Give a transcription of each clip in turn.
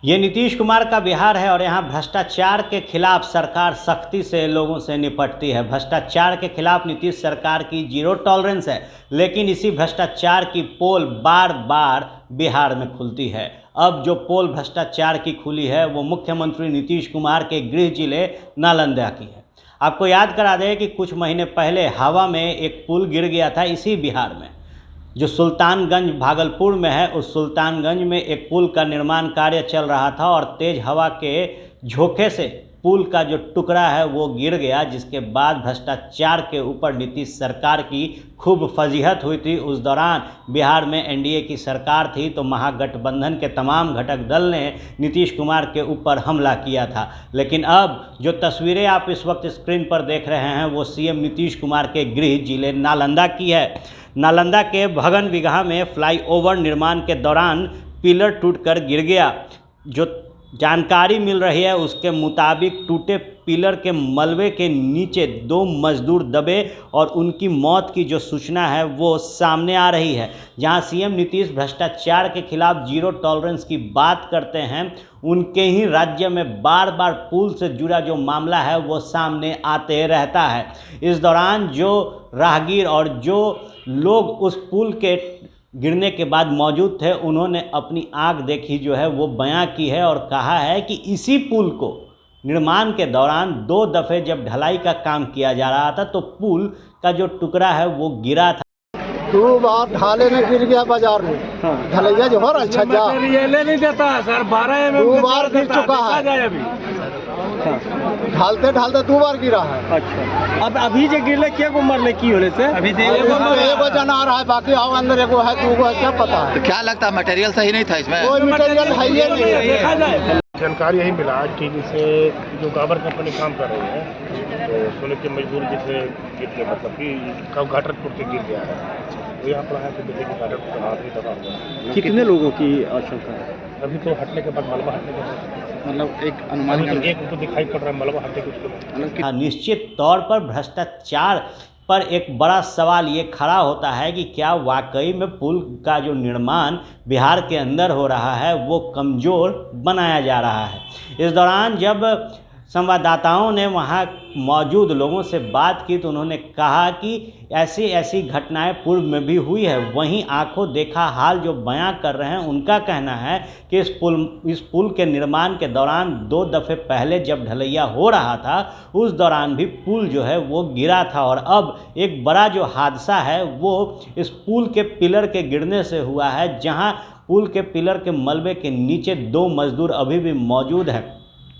ये नीतीश कुमार का बिहार है और यहाँ भ्रष्टाचार के खिलाफ सरकार सख्ती से लोगों से निपटती है। भ्रष्टाचार के खिलाफ नीतीश सरकार की जीरो टॉलरेंस है, लेकिन इसी भ्रष्टाचार की पोल बार बार बिहार में खुलती है। अब जो पोल भ्रष्टाचार की खुली है वो मुख्यमंत्री नीतीश कुमार के गृह जिले नालंदा की है। आपको याद करा दें कि कुछ महीने पहले हवा में एक पुल गिर गया था इसी बिहार में, जो सुल्तानगंज भागलपुर में है। उस सुल्तानगंज में एक पुल का निर्माण कार्य चल रहा था और तेज हवा के झोंके से पुल का जो टुकड़ा है वो गिर गया, जिसके बाद भ्रष्टाचार के ऊपर नीतीश सरकार की खूब फजीहत हुई थी। उस दौरान बिहार में एनडीए की सरकार थी, तो महागठबंधन के तमाम घटक दल ने नीतीश कुमार के ऊपर हमला किया था। लेकिन अब जो तस्वीरें आप इस वक्त स्क्रीन पर देख रहे हैं वो सीएम नीतीश कुमार के गृह जिले नालंदा की है। नालंदा के भगन बिगहा में फ्लाईओवर निर्माण के दौरान पिलर टूटकर गिर गया। जो जानकारी मिल रही है उसके मुताबिक टूटे पिलर के मलबे के नीचे 2 मजदूर दबे और उनकी मौत की जो सूचना है वो सामने आ रही है। जहां सीएम नीतीश भ्रष्टाचार के खिलाफ जीरो टॉलरेंस की बात करते हैं, उनके ही राज्य में बार बार पुल से जुड़ा जो मामला है वो सामने आते रहता है। इस दौरान जो राहगीर और जो लोग उस पुल के गिरने के बाद मौजूद थे, उन्होंने अपनी आंख देखी जो है वो बयां की है और कहा है कि इसी पुल को निर्माण के दौरान 2 दफ़े जब ढलाई का काम किया जा रहा था तो पुल का जो टुकड़ा है वो गिरा था। 2 बार ढाले में गिर गया बाजार में। ढलैया जो हो रहा अच्छा जा नहीं देता सर, 12 2 बार गिर चुका है। ढालते ढालते 2 बार गिरा है। अच्छा, अब अभी जो गिरले क्या को मरले की होले से अभी एगो जना आ रहा है, बाकी आओ अंदर एगो है 2 गो है, क्या पता है। तो क्या लगता है मटेरियल सही नहीं था इसमें? कोई मटेरियल है ही नहीं है। देखा जाए जानकारी यही मिला टीवी से, जो गाबर कंपनी काम कर रही है तो सोने की मजदूरी जिससे गिर के मतलब कि गाटर टूट के गिर गया है, तो यहाँ पर आया तो देखिए कि गाटर टूट हाथ ही दबा हुआ। कितने लोगों की आशंका है? अभी तो हटने के बाद मलबा हटने के बाद मतलब एक अनुमान एक तो दिखाई पड़ रहा है मलबा हटने के। निश्चित तौर पर भ्रष्टाचार पर एक बड़ा सवाल ये खड़ा होता है कि क्या वाकई में पुल का जो निर्माण बिहार के अंदर हो रहा है वो कमज़ोर बनाया जा रहा है। इस दौरान जब संवाददाताओं ने वहाँ मौजूद लोगों से बात की तो उन्होंने कहा कि ऐसी घटनाएं पूर्व में भी हुई है। वहीं आंखों देखा हाल जो बयां कर रहे हैं, उनका कहना है कि इस पुल के निर्माण के दौरान 2 दफ़े पहले जब ढलैया हो रहा था उस दौरान भी पुल जो है वो गिरा था और अब एक बड़ा जो हादसा है वो इस पुल के पिलर के गिरने से हुआ है, जहां पुल के पिलर के मलबे के नीचे 2 मजदूर अभी भी मौजूद हैं।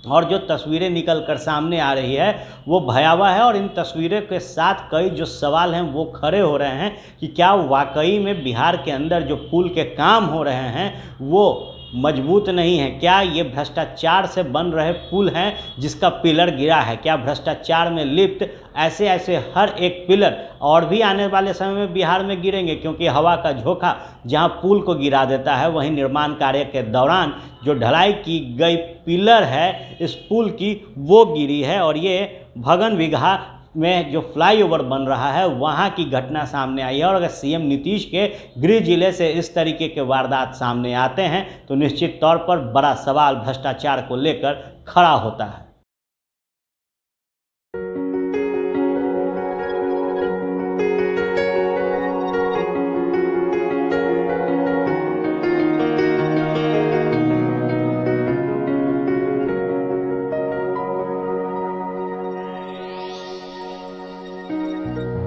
और जो तस्वीरें निकल कर सामने आ रही है वो भयावह है और इन तस्वीरों के साथ कई जो सवाल हैं वो खड़े हो रहे हैं कि क्या वाकई में बिहार के अंदर जो पुल के काम हो रहे हैं वो मजबूत नहीं है? क्या ये भ्रष्टाचार से बन रहे पुल हैं जिसका पिलर गिरा है? क्या भ्रष्टाचार में लिप्त ऐसे हर एक पिलर और भी आने वाले समय में बिहार में गिरेंगे? क्योंकि हवा का झोंका जहां पुल को गिरा देता है, वहीं निर्माण कार्य के दौरान जो ढलाई की गई पिलर है इस पुल की वो गिरी है। और ये भगन बिगहा में जो फ्लाईओवर बन रहा है वहाँ की घटना सामने आई है। और अगर सीएम नीतीश के गृह जिले से इस तरीके के वारदात सामने आते हैं तो निश्चित तौर पर बड़ा सवाल भ्रष्टाचार को लेकर खड़ा होता है।